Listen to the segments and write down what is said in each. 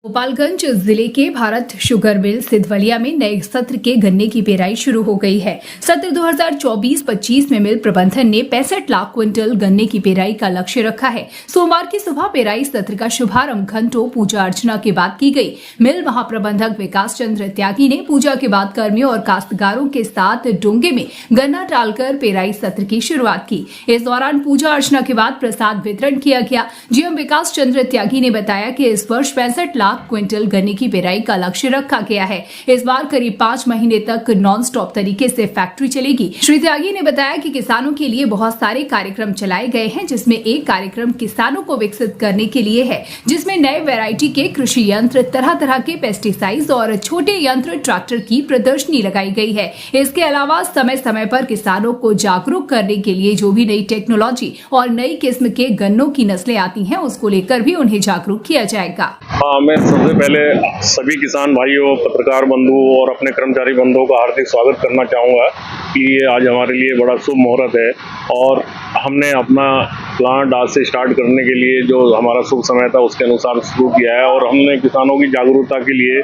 गोपालगंज जिले के Bharat sugar mill Sidhwalia में नए सत्र के गन्ने की पेराई शुरू हो गई है। सत्र 2024-25 में मिल प्रबंधन ने 65 लाख क्विंटल गन्ने की पेराई का लक्ष्य रखा है। सोमवार की सुबह पेराई सत्र का शुभारंभ घंटों पूजा अर्चना के बाद की गई। मिल महाप्रबंधक विकास चंद्र त्यागी ने पूजा के बाद कर्मियों और काश्तकारों के साथ डोंगे में गन्ना डालकर पेराई सत्र की शुरुआत की। इस दौरान पूजा अर्चना के बाद प्रसाद वितरण किया गया। जीएम विकास चंद्र त्यागी ने बताया कि इस वर्ष 65 लाख क्विंटल गन्ने की पेराई का लक्ष्य रखा गया है। इस बार करीब 5 महीने तक नॉन स्टॉप तरीके से फैक्ट्री चलेगी। श्री त्यागी ने बताया कि किसानों के लिए बहुत सारे कार्यक्रम चलाए गए हैं, जिसमें एक कार्यक्रम किसानों को विकसित करने के लिए है, जिसमें नए वैरायटी के कृषि यंत्र, तरह तरह के पेस्टिसाइड और छोटे यंत्र, ट्रैक्टर की प्रदर्शनी लगाई गई है। इसके अलावा समय समय पर किसानों को जागरूक करने के लिए जो भी नई टेक्नोलॉजी और नई किस्म के गन्नों की नस्लें आती हैं, उसको लेकर भी उन्हें जागरूक किया जाएगा। मैं सबसे पहले सभी किसान भाइयों, पत्रकार बंधुओं और अपने कर्मचारी बंधुओं का हार्दिक स्वागत करना चाहूँगा कि ये आज हमारे लिए बड़ा शुभ मुहूर्त है और हमने अपना प्लांट आज से स्टार्ट करने के लिए जो हमारा शुभ समय था उसके अनुसार शुरू किया है और हमने किसानों की जागरूकता के लिए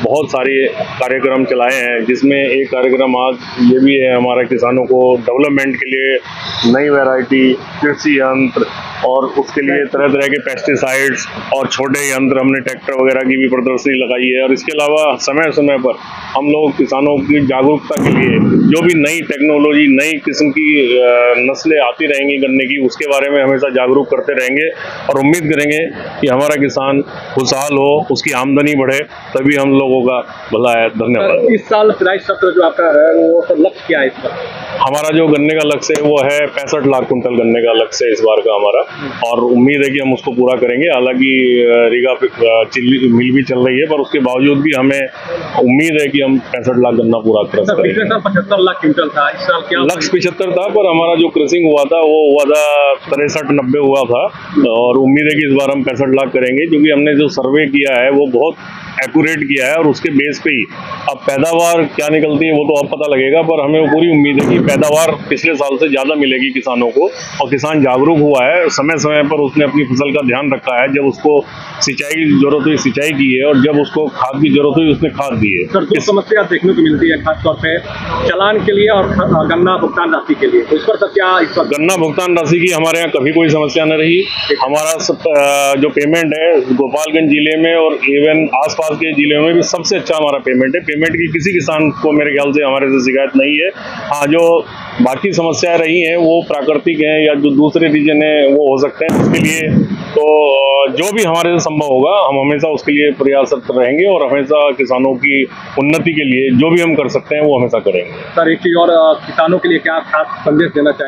बहुत सारे कार्यक्रम चलाए हैं, जिसमें एक कार्यक्रम आज ये भी है हमारा किसानों को डेवलपमेंट के लिए नई वैरायटी, कृषि यंत्र और उसके लिए तरह तरह के पेस्टिसाइड्स और छोटे यंत्र, हमने ट्रैक्टर वगैरह की भी प्रदर्शनी लगाई है। और इसके अलावा समय समय पर हम लोग किसानों की जागरूकता के लिए जो भी नई टेक्नोलॉजी, नई किस्म की नस्लें आती रहेंगी गन्ने की, उसके बारे में हमेशा जागरूक करते रहेंगे और उम्मीद करेंगे कि हमारा किसान खुशहाल हो, उसकी आमदनी बढ़े, तभी हम लोगों का भला है। धन्यवाद। इस साल पेराई सत्र जो आपका है वो लक्ष्य क्या है इस बार? हमारा जो गन्ने का लक्ष्य है वो है 65 लाख कुंटल गन्ने का लक्ष्य है इस बार का हमारा, और उम्मीद है कि हम उसको पूरा करेंगे। हालांकि रीगा मिल भी चल रही है, पर उसके बावजूद भी हमें उम्मीद है कि हम 65 लाख गन्ना पूरा कर सकते हैं। पिछले साल 75 लाख क्विंटल था, इस साल क्या लक्ष्य 75 था, पर हमारा जो क्रसिंग हुआ था वो हुआ था 63-90 हुआ था, और उम्मीद है कि इस बार हम 65 लाख करेंगे, क्योंकि हमने जो सर्वे किया है वो बहुत एक्यूरेट किया है और उसके बेस पे ही अब पैदावार क्या निकलती है वो तो अब पता लगेगा, पर हमें पूरी उम्मीद है कि पैदावार पिछले साल से ज़्यादा मिलेगी किसानों को। और किसान जागरूक हुआ है, समय समय पर उसने अपनी फसल का ध्यान रखा है। जब उसको सिंचाई की जरूरत हुई सिंचाई की है, और जब उसको खाद की जरूरत हुई उसने खाद दी है। सर, दो समस्या देखने को मिलती है खासतौर पे चालान के लिए और गन्ना भुगतान राशि के लिए, तो इस पर सर क्या? इस पर गन्ना भुगतान राशि की हमारे यहाँ कभी कोई समस्या न रही। हमारा जो पेमेंट है गोपालगंज जिले में और इवन आसपास के जिले में भी सबसे अच्छा हमारा पेमेंट है। पेमेंट की किसी किसान को मेरे ख्याल से हमारे से शिकायत नहीं है। हाँ, जो बाकी समस्याएं रही हैं वो प्राकृतिक हैं या जो दूसरे रीजन है वो हो सकते हैं। उसके लिए तो जो भी हमारे से संभव होगा हम हमेशा उसके लिए प्रयासरत रहेंगे और हमेशा किसानों की उन्नति के लिए जो भी हम कर सकते हैं वो हमेशा करेंगे। सर, एक चीज और, किसानों के लिए क्या खास संदेश देना चाहिए?